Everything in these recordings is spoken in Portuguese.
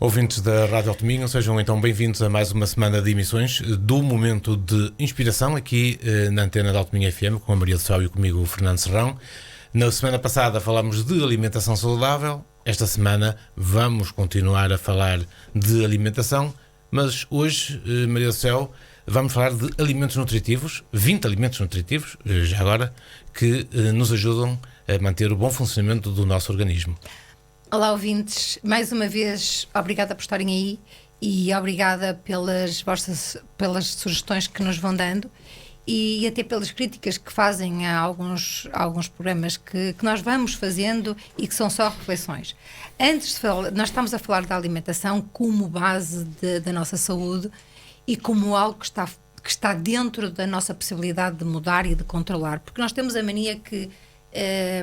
Ouvintes da Rádio Alto Minho, sejam então bem-vindos a mais uma semana de emissões do Momento de Inspiração, aqui na antena da Alto Minho FM, com a Maria do Céu e comigo o Fernando Serrão. Na semana passada falámos de alimentação saudável, esta semana vamos continuar a falar de alimentação, mas hoje, Maria do Céu, vamos falar de alimentos nutritivos, 20 alimentos nutritivos, já agora, que nos ajudam a manter o bom funcionamento do nosso organismo. Olá, ouvintes. Mais uma vez, obrigada por estarem aí e obrigada pelas sugestões que nos vão dando e até pelas críticas que fazem a alguns programas que nós vamos fazendo e que são só reflexões. Antes de falar, nós estamos a falar da alimentação como base da nossa saúde e como algo que está dentro da nossa possibilidade de mudar e de controlar, porque nós temos a mania que,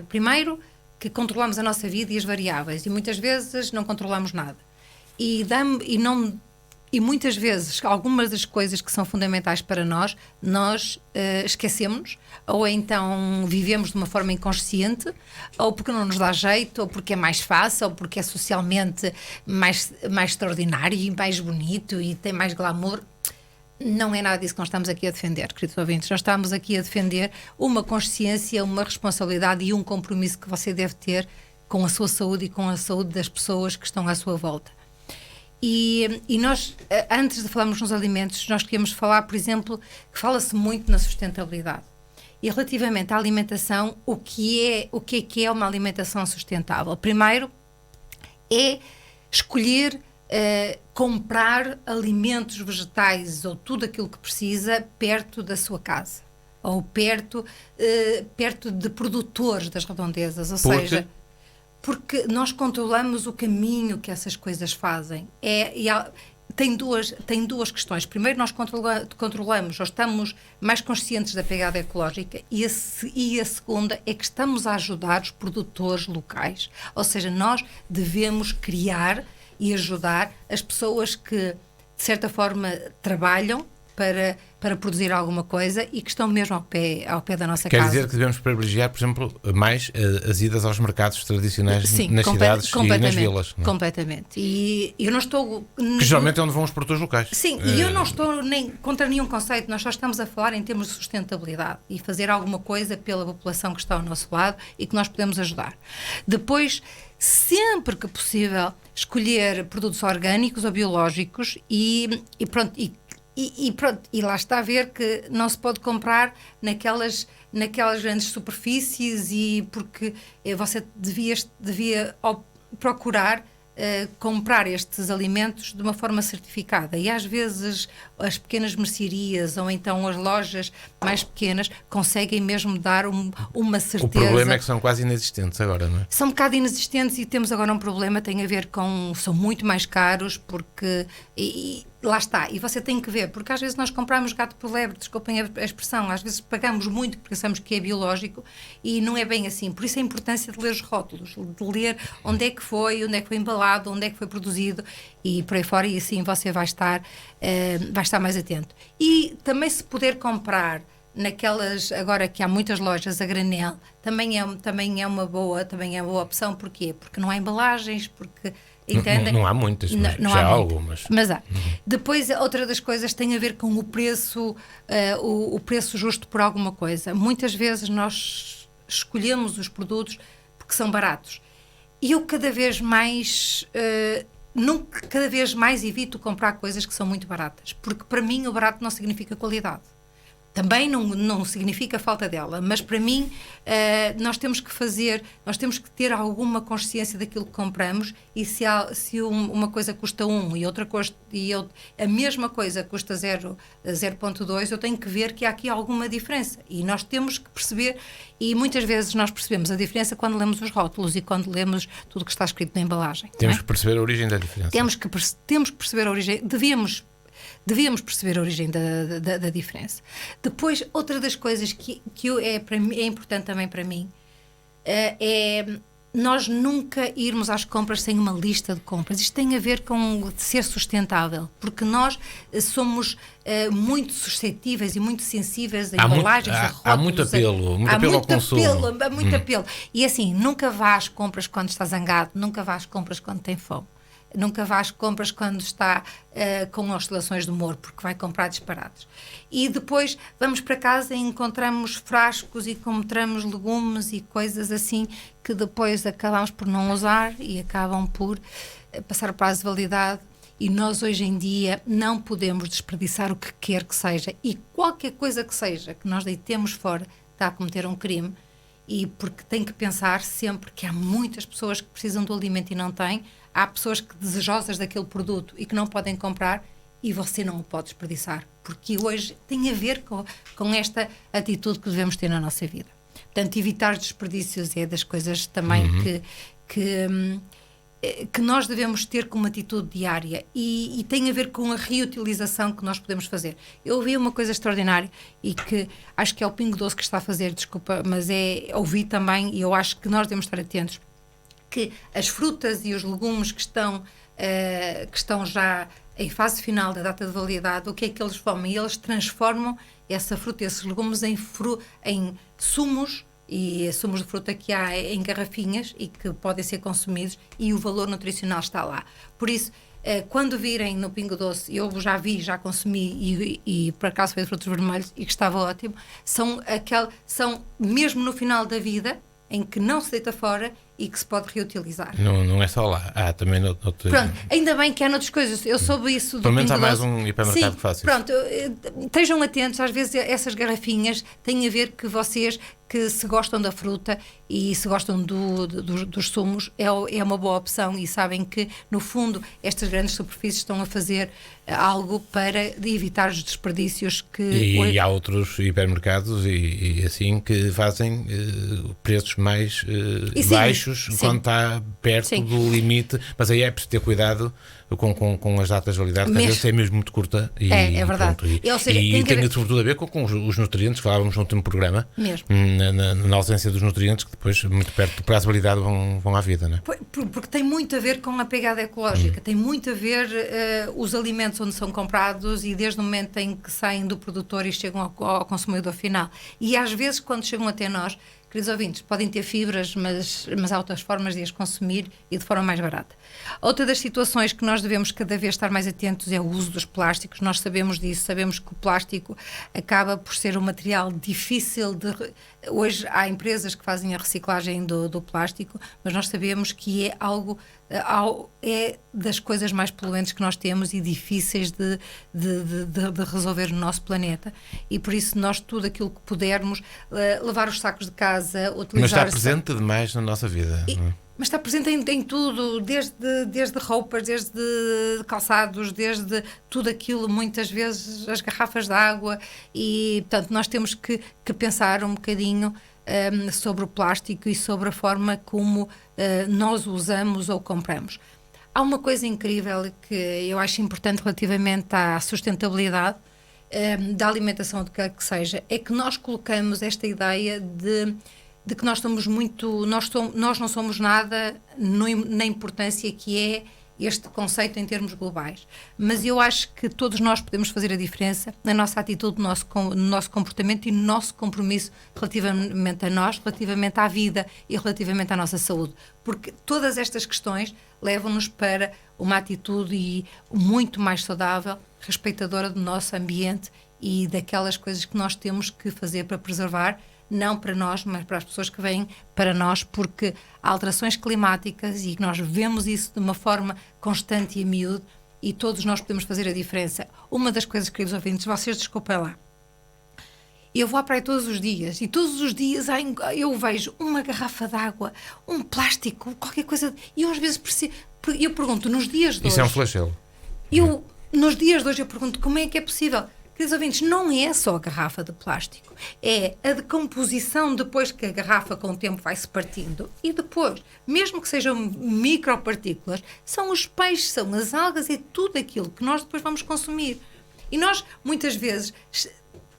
primeiro, que controlamos a nossa vida e as variáveis, e muitas vezes não controlamos nada. E muitas vezes, algumas das coisas que são fundamentais para nós esquecemos, ou então vivemos de uma forma inconsciente, ou porque não nos dá jeito, ou porque é mais fácil, ou porque é socialmente mais extraordinário e mais bonito e tem mais glamour. Não é nada disso que nós estamos aqui a defender, queridos ouvintes. Nós estamos aqui a defender uma consciência, uma responsabilidade e um compromisso que você deve ter com a sua saúde e com a saúde das pessoas que estão à sua volta. E nós, antes de falarmos nos alimentos, nós queríamos falar, por exemplo, que fala-se muito na sustentabilidade. E relativamente à alimentação, o que é uma alimentação sustentável? Primeiro, é escolher comprar alimentos vegetais ou tudo aquilo que precisa perto da sua casa ou perto de produtores das redondezas, ou seja, porque nós controlamos o caminho que essas coisas fazem. Tem duas questões. Primeiro, nós controlamos ou estamos mais conscientes da pegada ecológica e a segunda é que estamos a ajudar os produtores locais, ou seja, nós devemos criar e ajudar as pessoas que, de certa forma, trabalham para produzir alguma coisa e que estão mesmo ao pé da nossa casa. Quer dizer que devemos privilegiar, por exemplo, mais as idas aos mercados tradicionais. Sim, nas cidades e nas vilas. Não é? Completamente. E eu não estou... Que geralmente é onde vão os produtores locais. Sim, e eu não estou nem contra nenhum conceito, nós só estamos a falar em termos de sustentabilidade e fazer alguma coisa pela população que está ao nosso lado e que nós podemos ajudar. Depois, sempre que possível, escolher produtos orgânicos ou biológicos e pronto, e lá está a ver que não se pode comprar naquelas grandes superfícies e porque você devia procurar comprar estes alimentos de uma forma certificada e às vezes as pequenas mercearias ou então as lojas mais pequenas conseguem mesmo dar uma certeza. O problema é que são quase inexistentes agora, não é? São um bocado inexistentes e temos agora um problema, tem a ver com, são muito mais caros porque, e lá está, e você tem que ver, porque às vezes nós compramos gato por lebre, desculpem a expressão, às vezes pagamos muito porque pensamos que é biológico e não é bem assim, por isso a importância de ler os rótulos, de ler onde é que foi embalado, onde é que foi produzido e por aí fora, e assim você vai estar mais atento. E também se puder comprar naquelas, agora que há muitas lojas a granel, também é uma boa opção. Porquê? Porque não há embalagens, porque entendem? Não há muitas, mas não já há algumas. Mas há. Depois, outra das coisas tem a ver com o preço, o preço justo por alguma coisa. Muitas vezes nós escolhemos os produtos porque são baratos. E eu cada vez mais evito comprar coisas que são muito baratas, porque para mim o barato não significa qualidade. Também não significa falta dela, mas para mim nós temos que ter alguma consciência daquilo que compramos e se uma coisa custa 1 e outra a mesma coisa custa 0,2, eu tenho que ver que há aqui alguma diferença e nós temos que perceber, e muitas vezes nós percebemos a diferença quando lemos os rótulos e quando lemos tudo o que está escrito na embalagem. Temos que perceber a origem da diferença. Temos que perceber a origem, devíamos perceber a origem da diferença. Depois, outra das coisas que é importante também para mim é nós nunca irmos às compras sem uma lista de compras. Isto tem a ver com ser sustentável, porque nós somos muito suscetíveis e muito sensíveis a embalagens, a rótulos. Há muito apelo ao consumo. Há muito apelo. E assim, nunca vá às compras quando está zangado, nunca vá às compras quando tem fome. Nunca vá às compras quando está com oscilações de humor, porque vai comprar disparados. E depois vamos para casa e encontramos frascos e encontramos legumes e coisas assim que depois acabamos por não usar e acabam por passar o prazo de validade. E nós hoje em dia não podemos desperdiçar o que quer que seja, e qualquer coisa que seja que nós deitemos fora está a cometer um crime. E porque tem que pensar sempre que há muitas pessoas que precisam do alimento e não têm, há pessoas que desejosas daquele produto e que não podem comprar, e você não o pode desperdiçar, porque hoje tem a ver com esta atitude que devemos ter na nossa vida. Portanto, evitar desperdícios é das coisas também que nós devemos ter como atitude diária, e tem a ver com a reutilização que nós podemos fazer. Eu ouvi uma coisa extraordinária e que acho que é o Pingo Doce que está a fazer, desculpa, mas ouvi também, e eu acho que nós devemos estar atentos, que as frutas e os legumes que estão já em fase final da data de validade, o que é que eles fazem? Eles transformam essa fruta e esses legumes em sumos, e sumos de fruta que há em garrafinhas e que podem ser consumidos, e o valor nutricional está lá. Por isso, quando virem no Pingo Doce, eu já consumi e por acaso foi de frutos vermelhos e que estava ótimo, são mesmo no final da vida, em que não se deita fora e que se pode reutilizar. Não é só lá, há também noutro... Pronto, ainda bem que há noutras coisas. Eu soube isso do Pelo menos há Pingo mais Doce. um hipermercado que faz isso. Pronto, estejam atentos, às vezes essas garrafinhas têm a ver que vocês que se gostam da fruta e se gostam dos sumos, é uma boa opção, e sabem que, no fundo, estas grandes superfícies estão a fazer algo para evitar os desperdícios que... E há outros hipermercados e assim que fazem preços mais baixos quando está perto do limite, mas aí é preciso ter cuidado com as datas de validade, que às vezes é mesmo muito curta. É verdade. E tem sobretudo a ver com os nutrientes, falávamos no último programa, mesmo. Na ausência dos nutrientes, que depois, muito perto do prazo de validade, vão à vida, não é? Porque tem muito a ver com a pegada ecológica, tem muito a ver os alimentos onde são comprados e desde o momento em que saem do produtor e chegam ao consumidor final. E às vezes, quando chegam até nós, queridos ouvintes, podem ter fibras, mas há outras formas de as consumir e de forma mais barata. Outra das situações que nós devemos cada vez estar mais atentos é o uso dos plásticos. Nós sabemos disso, sabemos que o plástico acaba por ser um material difícil de... Hoje há empresas que fazem a reciclagem do plástico, mas nós sabemos que é é das coisas mais poluentes que nós temos e difíceis de resolver no nosso planeta, e por isso nós tudo aquilo que pudermos, levar os sacos de casa, utilizar... Mas está presente demais na nossa vida, não é? Mas está presente em tudo, desde roupas, desde calçados, desde tudo aquilo, muitas vezes as garrafas de água, e portanto nós temos que pensar um bocadinho sobre o plástico e sobre a forma como nós o usamos ou compramos. Há uma coisa incrível que eu acho importante relativamente à sustentabilidade da alimentação, de que seja, é que nós colocamos esta ideia de que nós não somos nada na importância que é este conceito em termos globais. Mas eu acho que todos nós podemos fazer a diferença na nossa atitude, no nosso comportamento e no nosso compromisso relativamente a nós, relativamente à vida e relativamente à nossa saúde. Porque todas estas questões levam-nos para uma atitude muito mais saudável, respeitadora do nosso ambiente e daquelas coisas que nós temos que fazer para preservar, não para nós, mas para as pessoas que vêm para nós, porque há alterações climáticas e nós vemos isso de uma forma constante e a miúdo, e todos nós podemos fazer a diferença. Uma das coisas, queridos ouvintes, vocês desculpem lá, eu vou à praia todos os dias e todos os dias eu vejo uma garrafa de água, um plástico, qualquer coisa, e eu às vezes eu pergunto, nos dias de hoje... Isso é um flagelo. Nos dias de hoje eu pergunto como é que é possível. Queridos ouvintes, não é só a garrafa de plástico, é a decomposição depois que a garrafa com o tempo vai se partindo, e depois, mesmo que sejam micropartículas, são os peixes, são as algas, é tudo aquilo que nós depois vamos consumir. E nós, muitas vezes,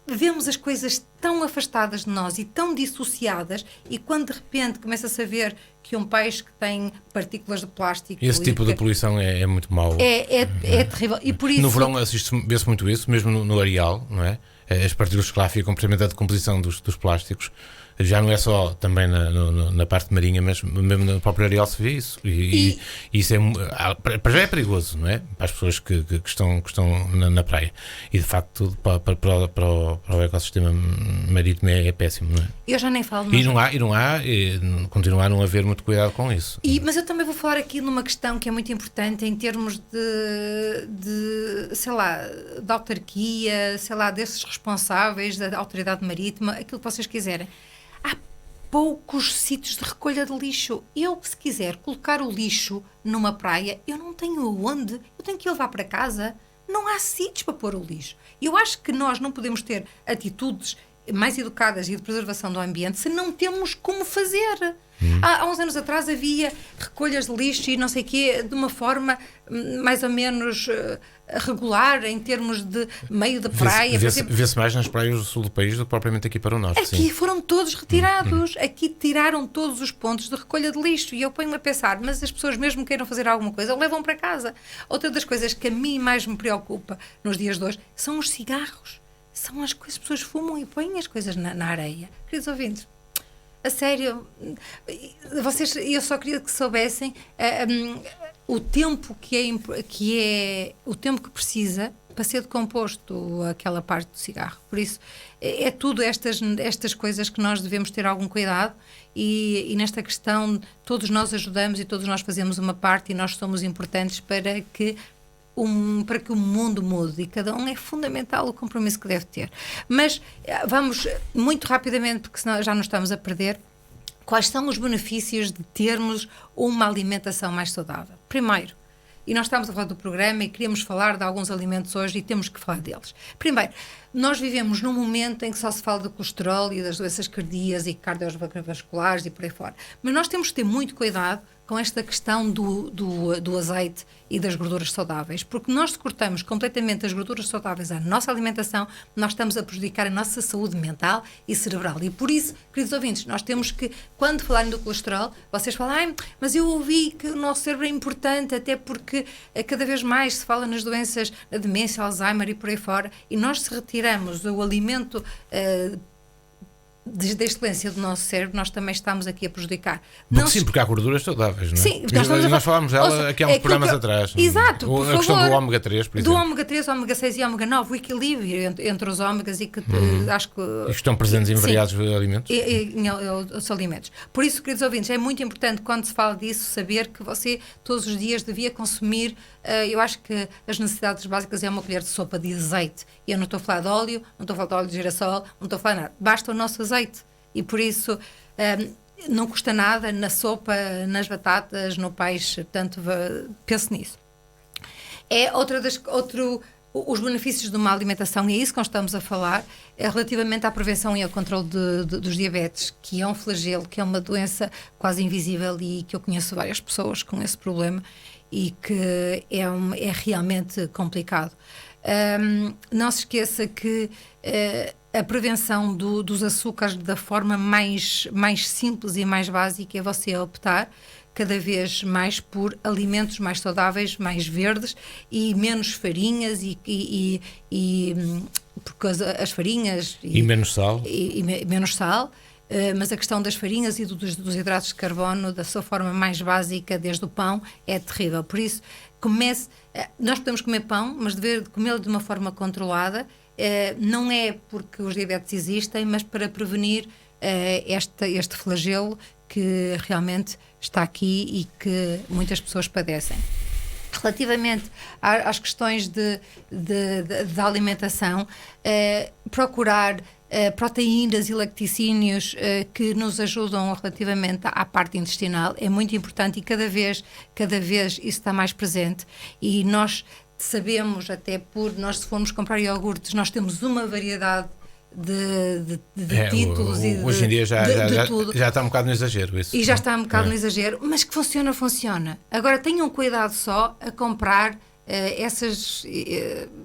vemos as coisas tão afastadas de nós e tão dissociadas, e quando de repente começa-se a ver que um peixe que tem partículas de plástico... Esse tipo de poluição é muito mau. É terrível. E por isso... No verão vê-se muito isso, mesmo no areal, não é? As partículas que lá ficam, precisamente a decomposição dos plásticos, Já não é só também na parte marinha, mas mesmo na própria areal se vê isso. E isso para já é perigoso, não é? Para as pessoas que estão na praia. E de facto, para o ecossistema marítimo é péssimo, não é? Eu já nem falo. Continua a não haver muito cuidado com isso. Mas eu também vou falar aqui numa questão que é muito importante em termos de sei lá, da autarquia, sei lá, desses responsáveis da autoridade marítima, aquilo que vocês quiserem. Há poucos sítios de recolha de lixo. Eu, se quiser colocar o lixo numa praia, eu não tenho onde. Eu tenho que ir levar para casa. Não há sítios para pôr o lixo. Eu acho que nós não podemos ter atitudes mais educadas e de preservação do ambiente se não temos como fazer. Há uns anos atrás havia recolhas de lixo e não sei o quê, de uma forma mais ou menos regular, em termos de meio da praia. Vê-se mais nas praias do sul do país do que propriamente aqui para o norte. Aqui sim. Foram todos retirados. Aqui tiraram todos os pontos de recolha de lixo. E eu ponho-me a pensar, mas as pessoas mesmo queiram fazer alguma coisa, levam para casa. Outra das coisas que a mim mais me preocupa nos dias de hoje são os cigarros. São as coisas, as pessoas fumam e põem as coisas na areia. Queridos ouvintes, a sério, eu só queria que soubessem o tempo o tempo que precisa para ser decomposto aquela parte do cigarro. Por isso, é tudo estas coisas que nós devemos ter algum cuidado e nesta questão todos nós ajudamos e todos nós fazemos uma parte e nós somos importantes para que o mundo mude e cada um é fundamental o compromisso que deve ter. Mas vamos muito rapidamente, porque senão já nos estamos a perder, quais são os benefícios de termos uma alimentação mais saudável? Primeiro, e nós estamos a falar do programa e queríamos falar de alguns alimentos hoje e temos que falar deles. Primeiro, nós vivemos num momento em que só se fala do colesterol e das doenças cardíacas e cardiovasculares e por aí fora. Mas nós temos que ter muito cuidado com esta questão do azeite e das gorduras saudáveis, porque nós se cortamos completamente as gorduras saudáveis à nossa alimentação, nós estamos a prejudicar a nossa saúde mental e cerebral. E por isso, queridos ouvintes, nós temos que, quando falarem do colesterol, vocês falam, mas eu ouvi que o nosso cérebro é importante, até porque cada vez mais se fala nas doenças da demência, Alzheimer e por aí fora, e nós se retiramos o alimento da excelência do nosso cérebro, nós também estamos aqui a prejudicar. Porque há gorduras saudáveis, não é? Sim, nós falámos dela aqui há uns programas atrás. Exato, por favor. A questão do ômega 3, por exemplo. Do ômega 3, ômega 6 e ômega 9, o equilíbrio entre os ômegas e que acho que... E estão presentes em variados alimentos. Em os alimentos. Por isso, queridos ouvintes, é muito importante quando se fala disso, saber que você todos os dias devia consumir, eu acho que as necessidades básicas é uma colher de sopa de azeite. E eu não estou a falar de óleo, não estou a falar de óleo de girassol, não estou a falar de nada. Basta o nosso azeite. E por isso não custa nada na sopa, nas batatas, no peixe, portanto pense nisso. Os benefícios de uma alimentação, e é isso que nós estamos a falar, é relativamente à prevenção e ao controle dos diabetes, que é um flagelo, que é uma doença quase invisível e que eu conheço várias pessoas com esse problema e que é realmente complicado. Não se esqueça que a prevenção dos açúcares da forma mais simples e mais básica é você optar cada vez mais por alimentos mais saudáveis, mais verdes e menos farinhas porque as farinhas e menos sal menos sal. Mas a questão das farinhas e dos hidratos de carbono, da sua forma mais básica, desde o pão, é terrível. Por isso, nós podemos comer pão, mas dever comê-lo de uma forma controlada, não é porque os diabetes existem, mas para prevenir este flagelo que realmente está aqui e que muitas pessoas padecem. Relativamente às questões da alimentação, procurar proteínas e lacticínios que nos ajudam relativamente à parte intestinal é muito importante e cada vez isso está mais presente e nós sabemos, até nós se formos comprar iogurtes, nós temos uma variedade de títulos hoje em dia de tudo. Já está um bocado no exagero isso. E já está um bocado no exagero, mas que funciona. Agora tenham cuidado só a comprar essas,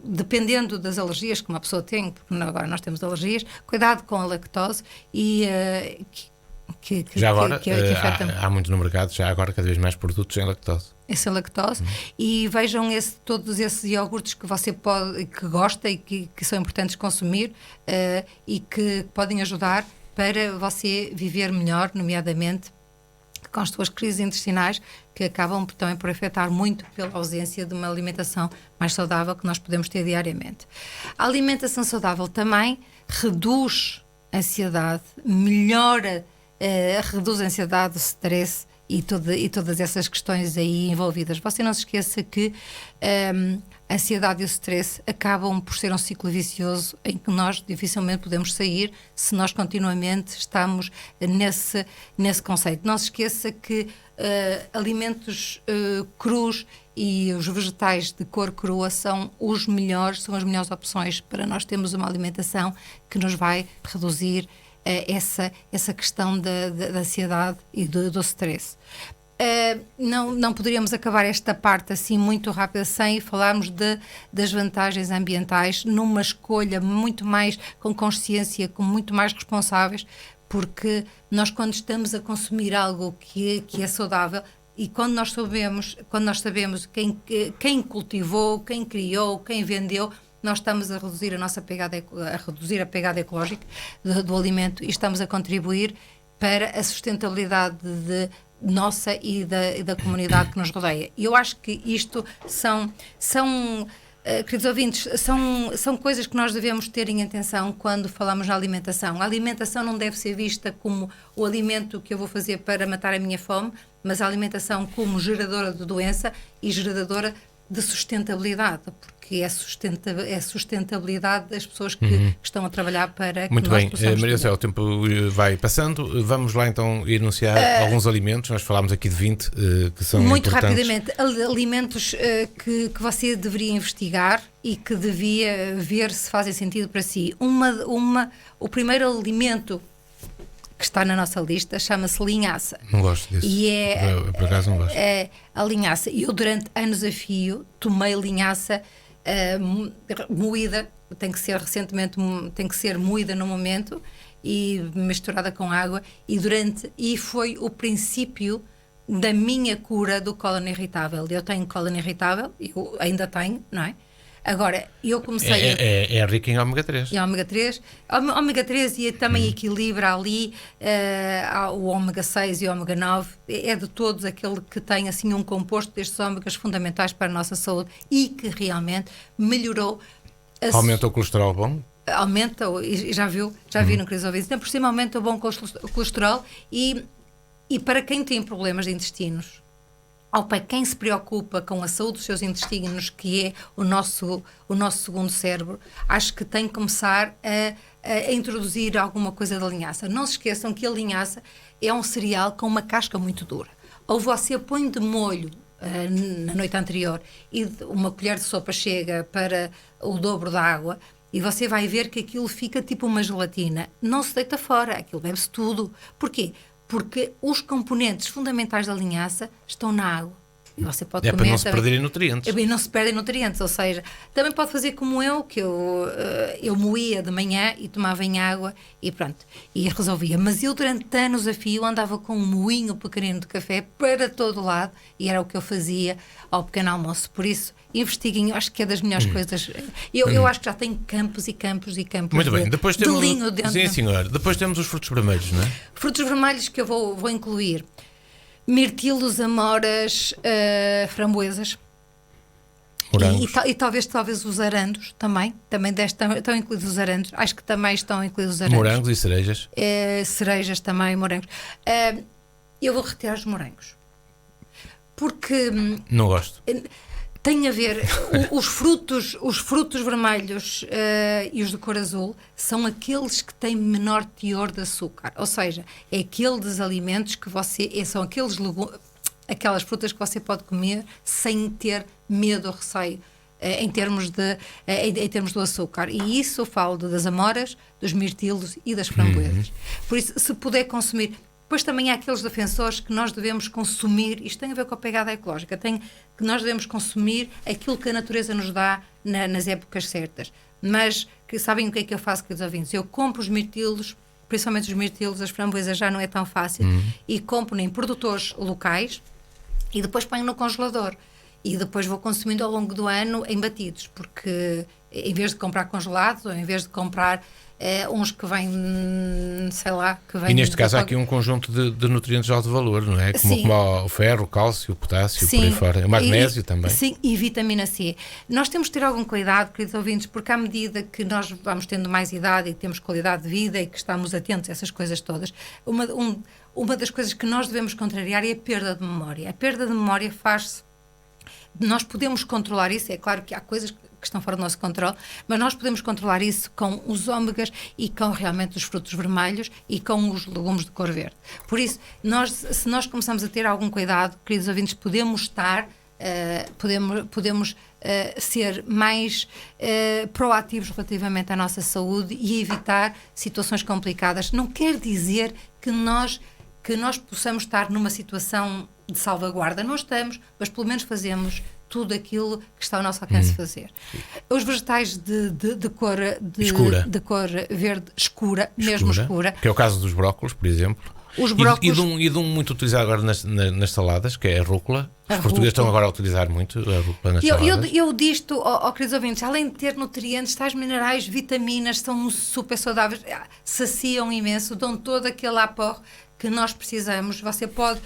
dependendo das alergias que uma pessoa tem, porque agora nós temos alergias, cuidado com a lactose e que há muito no mercado, já agora cada vez mais produtos sem lactose. Essa lactose, e vejam todos esses iogurtes que você que gosta e que são importantes consumir e que podem ajudar para você viver melhor, nomeadamente com as suas crises intestinais, que acabam também por afetar muito pela ausência de uma alimentação mais saudável que nós podemos ter diariamente. A alimentação saudável também reduz a ansiedade, melhora, reduz a ansiedade, o stress e todas essas questões aí envolvidas. Você não se esqueça que a ansiedade e o stress acabam por ser um ciclo vicioso em que nós dificilmente podemos sair se nós continuamente estamos nesse conceito. Não se esqueça que alimentos crus e os vegetais de cor crua são as melhores opções para nós termos uma alimentação que nos vai reduzir essa questão da ansiedade e do stress. Não poderíamos acabar esta parte assim muito rápida sem falarmos das vantagens ambientais numa escolha muito mais com consciência, com muito mais responsáveis, porque nós, quando estamos a consumir algo que é saudável, e quando nós sabemos quem cultivou, quem criou, quem vendeu, nós estamos a reduzir a pegada ecológica do alimento e estamos a contribuir para a sustentabilidade nossa e da comunidade que nos rodeia. E eu acho que isto são queridos ouvintes, são coisas que nós devemos ter em atenção quando falamos na alimentação. A alimentação não deve ser vista como o alimento que eu vou fazer para matar a minha fome, mas a alimentação como geradora de doença e geradora de sustentabilidade, porque é a sustentabilidade das pessoas que estão a trabalhar para que muito nós bem, possamos Maria Céu, o tempo vai passando. Vamos lá então enunciar alguns alimentos. Nós falámos aqui de 20 que são muito importantes. rapidamente, alimentos que você deveria investigar e que devia ver se fazem sentido para si. O primeiro alimento que está na nossa lista chama-se linhaça. Não gosto disso. E por acaso não gosto. A linhaça. Eu durante anos a fio tomei linhaça moída, tem que ser moída no momento e misturada com água, e foi o princípio da minha cura do cólon irritável. Eu tenho cólon irritável, eu ainda tenho, não é? Agora, eu comecei é rico em ômega 3. É ômega 3. Ômega 3 e também equilibra ali o ômega 6 e o ômega 9. É de todos aquele que tem assim um composto destes ômegas fundamentais para a nossa saúde e que realmente melhorou. Aumenta o colesterol bom? Aumenta, já viram, queridos ouvintes. Então, por cima, aumenta o bom colesterol e para quem tem problemas de intestinos, ou para quem se preocupa com a saúde dos seus intestinos, que é o nosso segundo cérebro, acho que tem que começar a introduzir alguma coisa da linhaça. Não se esqueçam que a linhaça é um cereal com uma casca muito dura. Ou você põe de molho na noite anterior e uma colher de sopa chega para o dobro da água e você vai ver que aquilo fica tipo uma gelatina. Não se deita fora, aquilo bebe-se tudo. Porquê? Porque os componentes fundamentais da linhaça estão na água. E você pode comer para não se perderem nutrientes. E não se perdem nutrientes, ou seja, também pode fazer como que eu moía de manhã e tomava em água e pronto, e resolvia. Mas eu durante anos a fio andava com um moinho pequenino de café para todo lado e era o que eu fazia ao pequeno almoço. Por isso, investiguem, eu acho que é das melhores coisas. Eu acho que já tenho campos e campos e campos muito bem. Depois temos, de linho dentro. Sim, senhor. Depois temos os frutos vermelhos, não é? Frutos vermelhos que eu vou incluir: mirtilos, amoras, framboesas. E talvez os arandos também estão incluídos os arandos. Acho que também estão incluídos os arandos. Morangos e cerejas. Cerejas também, morangos. Eu vou retirar os morangos. Porque... Não gosto. Tem a ver, os frutos vermelhos e os de cor azul são aqueles que têm menor teor de açúcar, ou seja, é aqueles alimentos que são aquelas frutas que você pode comer sem ter medo ou receio em termos do açúcar. E isso eu falo das amoras, dos mirtilos e das framboesas. Por isso, se puder consumir... Depois também há aqueles defensores que nós devemos consumir, isto tem a ver com a pegada ecológica, que nós devemos consumir aquilo que a natureza nos dá nas épocas certas. Mas, sabem o que é que eu faço, queridos ouvintes? Eu compro os mirtilos, principalmente os mirtilos, as framboesas já não é tão fácil, e compro em produtores locais e depois ponho no congelador. E depois vou consumindo ao longo do ano em batidos, porque em vez de comprar congelados ou em vez de comprar uns que vêm, sei lá, que vêm... E neste caso há aqui um conjunto de nutrientes de alto valor, não é? Como o ferro, o cálcio, o potássio, por aí fora. O magnésio também. Sim, e vitamina C. Nós temos que ter algum cuidado, queridos ouvintes, porque à medida que nós vamos tendo mais idade e temos qualidade de vida e que estamos atentos a essas coisas todas, uma das coisas que nós devemos contrariar é a perda de memória. A perda de memória faz-se... Nós podemos controlar isso, é claro que há coisas que estão fora do nosso controle, mas nós podemos controlar isso com os ômegas e com realmente os frutos vermelhos e com os legumes de cor verde. Por isso, se nós começamos a ter algum cuidado, queridos ouvintes, podemos estar, podemos ser mais proativos relativamente à nossa saúde e evitar situações complicadas. Não quer dizer que nós possamos estar numa situação de salvaguarda. Não estamos, mas pelo menos fazemos tudo aquilo que está ao nosso alcance fazer. Os vegetais de cor verde escura, mesmo escura. Que é o caso dos brócolos, por exemplo. Os brócolos... e de um muito utilizado agora nas saladas, que é a rúcula. Os portugueses estão agora a utilizar muito a rúcula nas saladas. Eu disto, queridos ouvintes, além de ter nutrientes, tais minerais, vitaminas, são super saudáveis, saciam imenso, dão todo aquele aporte que nós precisamos. Você pode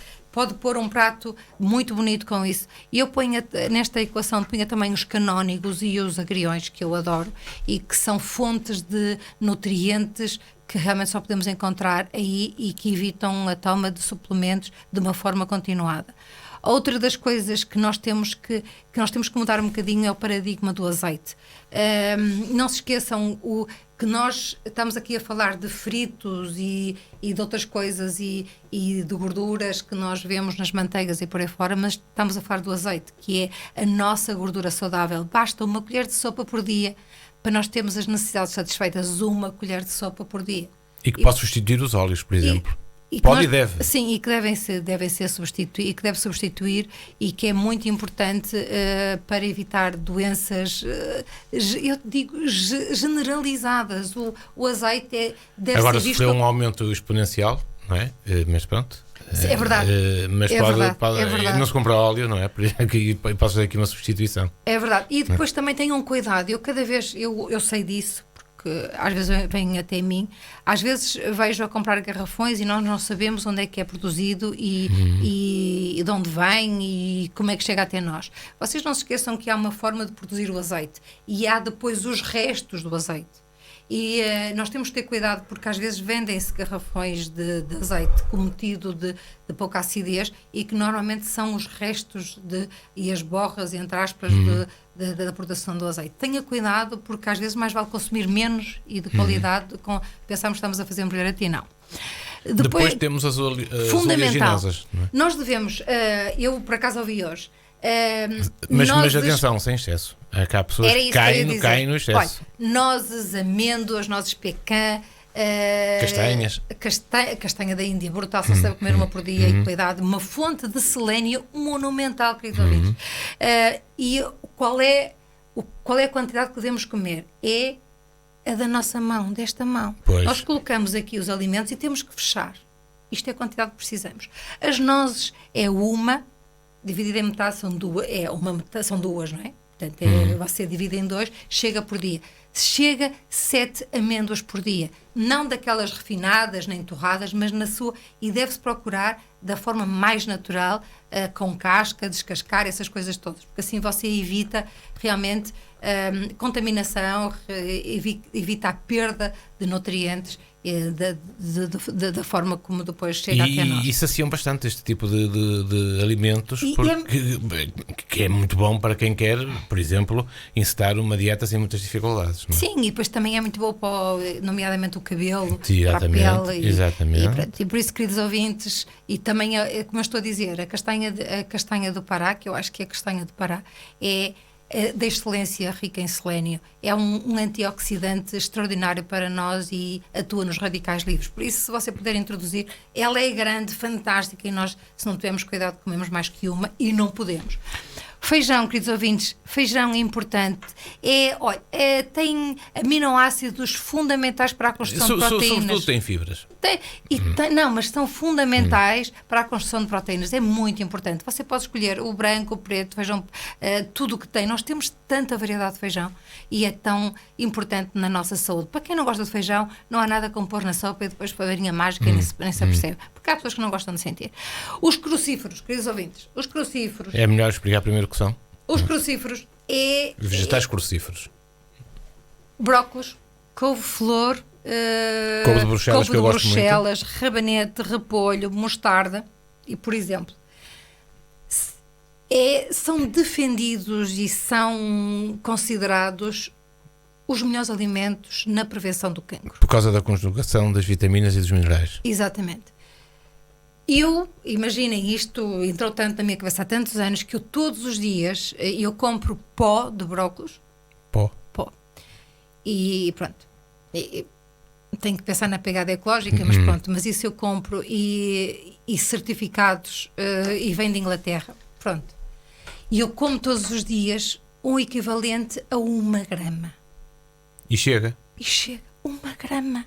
pôr um prato muito bonito com isso. E eu ponho nesta equação também os canónigos e os agriões, que eu adoro, e que são fontes de nutrientes que realmente só podemos encontrar aí e que evitam a toma de suplementos de uma forma continuada. Outra das coisas que nós temos que mudar um bocadinho é o paradigma do azeite. Não se esqueçam que nós estamos aqui a falar de fritos e de outras coisas e de gorduras que nós vemos nas manteigas e por aí fora, mas estamos a falar do azeite, que é a nossa gordura saudável. Basta uma colher de sopa por dia para nós termos as necessidades satisfeitas, uma colher de sopa por dia. E que pode substituir os óleos, por exemplo. Pode e deve. Sim, e que devem ser substituídos, e que deve substituir, e que é muito importante para evitar doenças, eu digo, generalizadas. O azeite deve agora ser visto... Agora sofreu um aumento exponencial, não é? Mas pronto. É verdade. Mas é verdade. Não se compra óleo, não é? E posso fazer aqui uma substituição. É verdade. E depois também tenham cuidado. Eu cada vez, eu sei disso, que às vezes vêm até mim, às vezes vejo a comprar garrafões e nós não sabemos onde é que é produzido e de onde vem e como é que chega até nós. Vocês não se esqueçam que há uma forma de produzir o azeite e há depois os restos do azeite. E nós temos que ter cuidado porque às vezes vendem-se garrafões de azeite cometido de pouca acidez e que normalmente são os restos e as borras, entre aspas, da produção do azeite. Tenha cuidado porque às vezes mais vale consumir menos e de qualidade pensamos que estamos a fazer melhor a ti, não. Depois temos as oleaginosas. Nós devemos, eu por acaso ouvi hoje, mas atenção, sem excesso. Há pessoas que caem no excesso. Olha, nozes, amêndoas, nozes pecan, castanhas. Castanha da Índia, brutal, só se deve comer uma por dia e cuidado, uma fonte de selênio monumental, queridos ouvintes. E qual é a quantidade que devemos comer? É a da nossa mão, desta mão. Pois. Nós colocamos aqui os alimentos e temos que fechar. Isto é a quantidade que precisamos. As nozes é uma, dividida em metade são duas, não é? Portanto, você divide em 2, chega por dia. Chega 7 amêndoas por dia. Não daquelas refinadas, nem torradas, mas na sua... E deve-se procurar da forma mais natural, com casca, descascar, essas coisas todas. Porque assim você evita realmente contaminação, evita a perda de nutrientes da forma como depois chega até nós. E saciam bastante este tipo de alimentos, que é muito bom para quem quer, por exemplo, encetar uma dieta sem muitas dificuldades. Não é? Sim, e depois também é muito bom para, nomeadamente, o cabelo, exatamente, para a pele. Exatamente. E por isso, queridos ouvintes, e também, como eu estou a dizer, a castanha do Pará, que eu acho que a castanha do Pará é da excelência, rica em selênio, é um antioxidante extraordinário para nós e atua nos radicais livres. Por isso, se você puder introduzir, ela é grande, fantástica, e nós, se não tivermos cuidado, comemos mais que uma e não podemos. Feijão, queridos ouvintes, feijão é importante. olha, tem aminoácidos fundamentais para a construção de proteínas. Sobretudo tem fibras. Não, mas são fundamentais para a construção de proteínas. É muito importante. Você pode escolher o branco, o preto, feijão, tudo o que tem. Nós temos tanta variedade de feijão e é tão importante na nossa saúde. Para quem não gosta de feijão, não há nada como pôr na sopa e depois farinha mágica e nem se apercebe. Porque há pessoas que não gostam de sentir. Os crucíferos, queridos ouvintes, os crucíferos. É melhor explicar primeiro o que são? Os crucíferos vegetais crucíferos. Brócolos, couve-flor, couve de Bruxelas, couve que eu de gosto Bruxelas, rabanete, repolho, mostarda e, por exemplo, são defendidos e são considerados os melhores alimentos na prevenção do cancro. Por causa da conjugação das vitaminas e dos minerais. Exatamente. Imaginem, isto entrou tanto na minha cabeça há tantos anos que eu todos os dias eu compro pó de brócolos. Pó. E pronto. Tenho que pensar na pegada ecológica, mas pronto. Mas isso eu compro e certificados e vem de Inglaterra. Pronto. E eu como todos os dias um equivalente a 1 grama. E chega? 1 grama.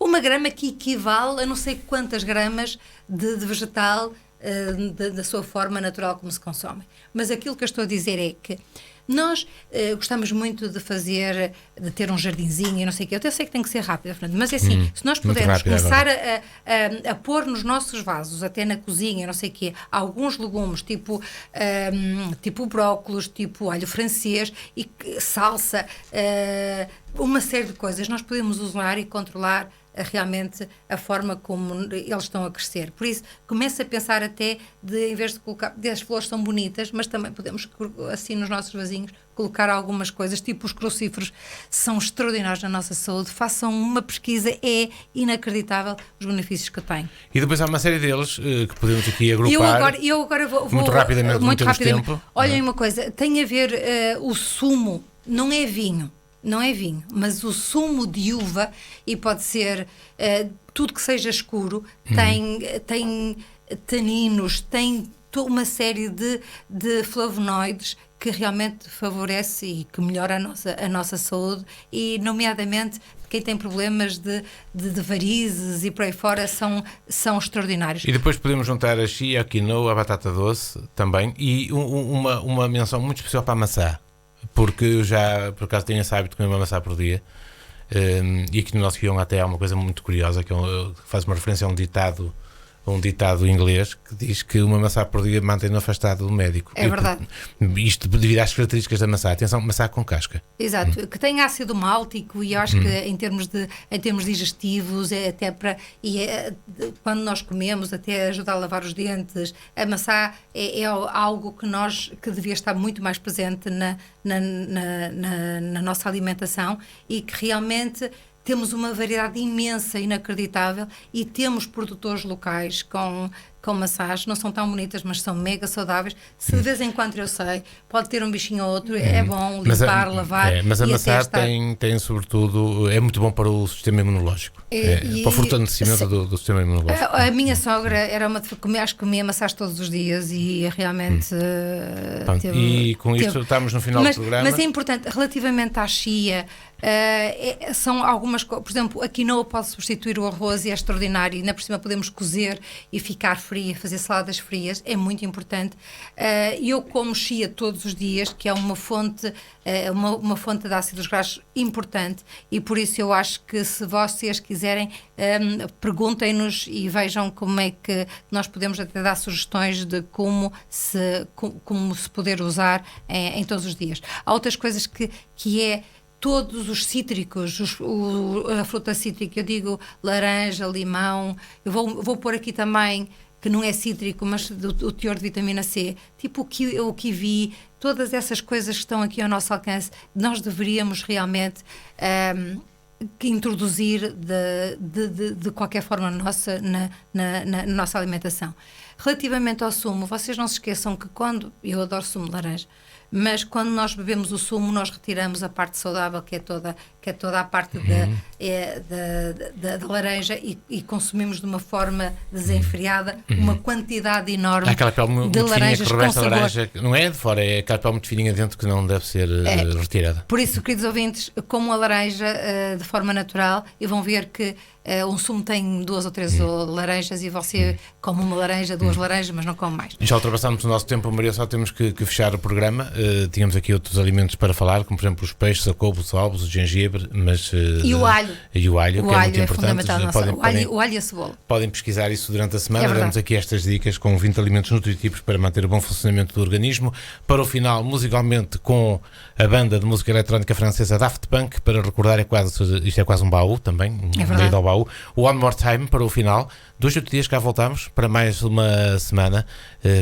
1 grama que equivale a não sei quantas gramas de vegetal da sua forma natural como se consome. Mas aquilo que eu estou a dizer é que nós gostamos muito de ter um jardinzinho e não sei o quê. Eu até sei que tem que ser rápido, mas é assim, se nós pudermos começar a pôr nos nossos vasos, até na cozinha, não sei o quê, alguns legumes, tipo brócolos, tipo alho francês, e salsa, uma série de coisas, nós podemos usar e controlar realmente a forma como eles estão a crescer. Por isso, começa a pensar até em vez de colocar, as flores são bonitas, mas também podemos, assim, nos nossos vasinhos, colocar algumas coisas, tipo os crucíferos, são extraordinários na nossa saúde. Façam uma pesquisa, é inacreditável os benefícios que têm. E depois há uma série deles que podemos aqui agrupar. Eu agora vou muito rapidamente, muito rapidamente. Tempo. Olhem uma coisa, tem a ver o sumo, não é vinho, mas o sumo de uva, e pode ser tudo que seja escuro, tem taninos, tem uma série de flavonoides que realmente favorece e que melhora a nossa saúde, e nomeadamente quem tem problemas de varizes e por aí fora são extraordinários. E depois podemos juntar a chia, a quinoa, a batata doce também, e uma menção muito especial para a maçã. Porque eu já, por acaso, tenho esse hábito de comer uma maçã por dia, e aqui no nosso guião até há uma coisa muito curiosa, que faz uma referência a um ditado inglês que diz que uma maçã por dia mantém-no afastado do médico. É verdade. Isto devido às características da maçã. Atenção, maçã com casca. Exato, que tem ácido máltico, e eu acho que em termos digestivos, quando nós comemos, até ajuda a lavar os dentes, a maçã é algo que devia estar muito mais presente na nossa alimentação, e que realmente temos uma variedade imensa, inacreditável, e temos produtores locais com maçãs, não são tão bonitas, mas são mega saudáveis. Se de vez em quando, eu sei, pode ter um bichinho ou outro, é bom limpar, lavar. Mas a maçã tem sobretudo, é muito bom para o sistema imunológico, para o fortalecimento do sistema imunológico. A minha sogra era acho que comia maçãs todos os dias, e realmente e com isto estamos no final do programa. Mas é importante, relativamente à chia, são algumas coisas, por exemplo, a quinoa pode substituir o arroz, e é extraordinário, e ainda por cima podemos cozer e ficar fria, fazer saladas frias, é muito importante. Eu como chia todos os dias, que é uma fonte de ácidos graxos importante, e por isso eu acho que, se vocês quiserem, perguntem-nos e vejam como é que nós podemos até dar sugestões de como se poder usar em todos os dias. Há outras coisas que é todos os cítricos, a fruta cítrica, eu digo laranja, limão, eu vou pôr aqui também, que não é cítrico, mas o teor de vitamina C, tipo o kiwi, todas essas coisas que estão aqui ao nosso alcance, nós deveríamos realmente introduzir de qualquer forma na nossa alimentação. Relativamente ao sumo, vocês não se esqueçam que eu adoro sumo de laranja, mas quando nós bebemos o sumo, nós retiramos a parte saudável, que é toda a parte da laranja, e consumimos de uma forma desenfreada uma quantidade enorme aquela pele muito de fininha laranjas que com reveste a sabor. laranja, não é de fora, é aquela pele muito fininha dentro que não deve ser retirada. Por isso, queridos ouvintes, comam a laranja de forma natural e vão ver que um sumo tem 2 ou 3 laranjas e você come uma laranja, 2 laranjas, mas não come mais. Já ultrapassámos o nosso tempo, Maria, só temos que fechar o programa. Tínhamos aqui outros alimentos para falar, como por exemplo os peixes, a couve, os ovos, o gengibre, mas... E o alho. E o alho, que é muito importante. Fundamental. O alho e a cebola. Podem pesquisar isso durante a semana. É Damos aqui estas dicas com 20 alimentos nutritivos para manter o bom funcionamento do organismo. Para o final, musicalmente, com a banda de música eletrónica francesa Daft Punk, para recordar, isto é quase um baú também, meio ao baú. O One More Time para o final. 2 ou 3 dias cá voltamos para mais uma semana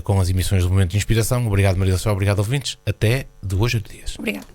com as emissões do Momento de Inspiração. Obrigado, Maria do Céu. Obrigado, ouvintes. Até de hoje a 8 dias. Obrigada.